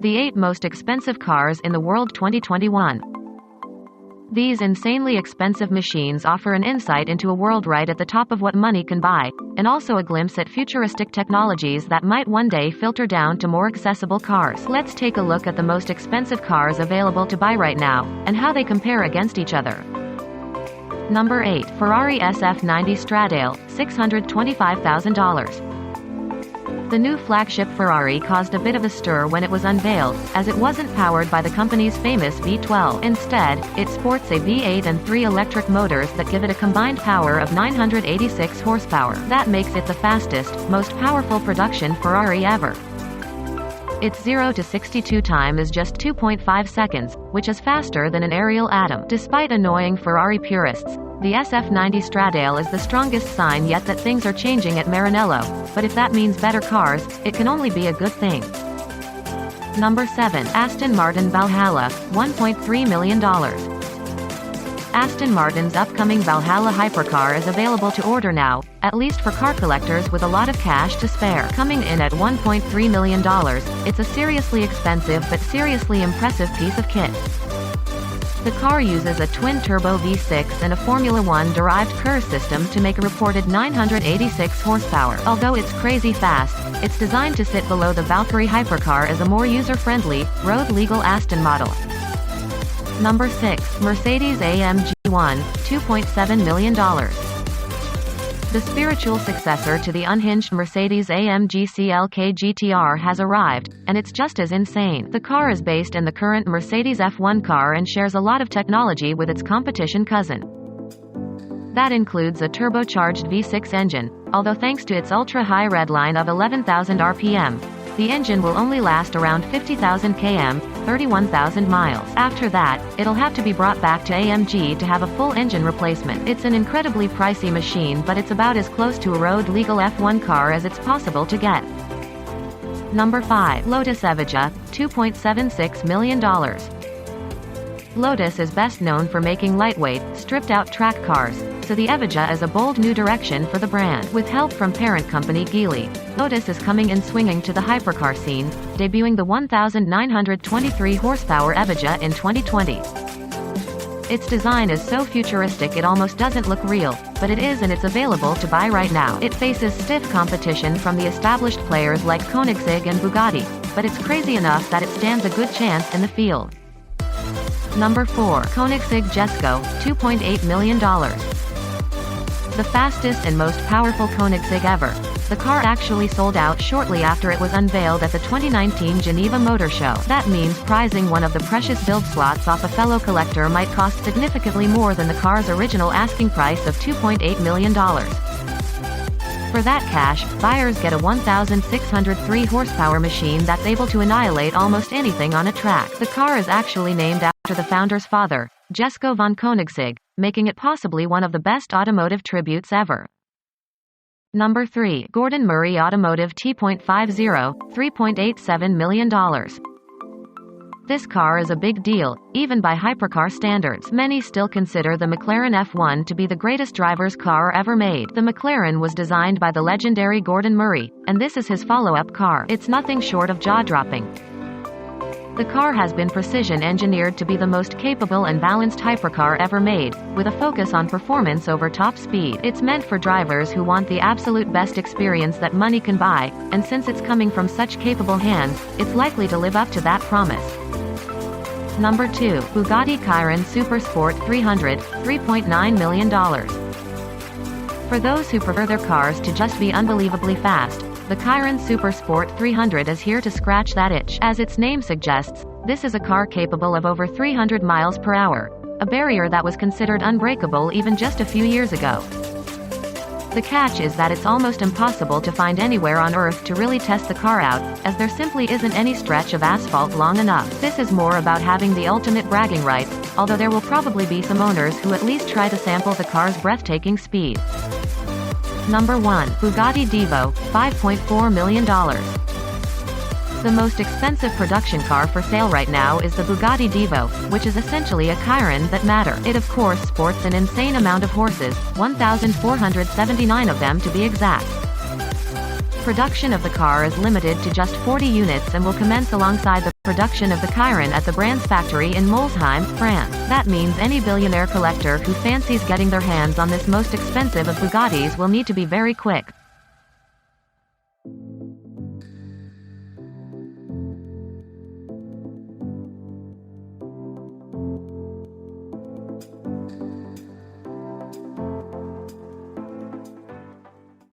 The 8 most expensive cars in the world 2021. These insanely expensive machines offer an insight into a world right at the top of what money can buy, and also a glimpse at futuristic technologies that might one day filter down to more accessible cars. Let's take a look at the most expensive cars available to buy right now, and how they compare against each other. Number 8. Ferrari SF90 Stradale, $625,000. The new flagship Ferrari caused a bit of a stir when it was unveiled, as it wasn't powered by the company's famous V12. Instead, it sports a V8 and 3 electric motors that give it a combined power of 986 horsepower. That makes it the fastest, most powerful production Ferrari ever. Its 0 to 62 time is just 2.5 seconds, which is faster than an aerial atom. Despite annoying Ferrari purists, the SF90 Stradale is the strongest sign yet that things are changing at Maranello, but if that means better cars, it can only be a good thing. Number 7. Aston Martin Valhalla, $1.3 million. Aston Martin's upcoming Valhalla hypercar is available to order now, at least for car collectors with a lot of cash to spare. Coming in at $1.3 million, it's a seriously expensive but seriously impressive piece of kit. The car uses a twin-turbo V6 and a Formula One-derived KER system to make a reported 986 horsepower. Although it's crazy fast, it's designed to sit below the Valkyrie hypercar as a more user-friendly, road-legal Aston model. Number 6. Mercedes-AMG 1, $2.7 million. The spiritual successor to the unhinged Mercedes-AMG CLK GTR has arrived, and it's just as insane. The car is based in the current Mercedes F1 car and shares a lot of technology with its competition cousin. That includes a turbocharged V6 engine, although thanks to its ultra-high redline of 11,000 RPM, the engine will only last around 50,000 km, 31,000 miles. After that, it'll have to be brought back to AMG to have a full engine replacement. It's an incredibly pricey machine, but it's about as close to a road-legal F1 car as it's possible to get. Number 5. Lotus EVangel, $2.76 million. Lotus is best known for making lightweight, stripped-out track cars, so the EVangel is a bold new direction for the brand. With help from parent company Geely, Lotus is coming in swinging to the hypercar scene, debuting the 1,923 horsepower EVangel in 2020. Its design is so futuristic it almost doesn't look real, but it is, and it's available to buy right now. It faces stiff competition from the established players like Koenigsegg and Bugatti, but it's crazy enough that it stands a good chance in the field. Number 4. Koenigsegg Jesco, $2.8 million. The fastest and most powerful Koenigsegg ever. The car actually sold out shortly after it was unveiled at the 2019 Geneva Motor Show. That means prizing one of the precious build slots off a fellow collector might cost significantly more than the car's original asking price of $2.8 million. For that cash, buyers get a 1,603 horsepower machine that's able to annihilate almost anything on a track. The car is actually named after the founder's father, Jesco von Koenigsegg, making it possibly one of the best automotive tributes ever. Number 3. Gordon Murray Automotive T.50, $3.87 million. This car is a big deal, even by hypercar standards. Many still consider the McLaren F1 to be the greatest driver's car ever made. The McLaren was designed by the legendary Gordon Murray, and this is his follow-up car. It's nothing short of jaw-dropping. The car has been precision-engineered to be the most capable and balanced hypercar ever made, with a focus on performance over top speed. It's meant for drivers who want the absolute best experience that money can buy, and since it's coming from such capable hands, it's likely to live up to that promise. Number 2. Bugatti Chiron Super Sport 300, $3.9 million. For those who prefer their cars to just be unbelievably fast, the Chiron Super Sport 300 is here to scratch that itch. As its name suggests, this is a car capable of over 300 miles per hour, a barrier that was considered unbreakable even just a few years ago. The catch is that it's almost impossible to find anywhere on Earth to really test the car out, as there simply isn't any stretch of asphalt long enough. This is more about having the ultimate bragging rights, although there will probably be some owners who at least try to sample the car's breathtaking speed. Number 1. Bugatti Devo, $5.4 million. The most expensive production car for sale right now is the Bugatti Devo, which is essentially a Chiron that matter. It of course sports an insane amount of horses, 1,479 of them to be exact. production of the car is limited to just 40 units and will commence alongside the production of the Chiron at the brand's factory in Molsheim, France. That means any billionaire collector who fancies getting their hands on this most expensive of Bugattis will need to be very quick.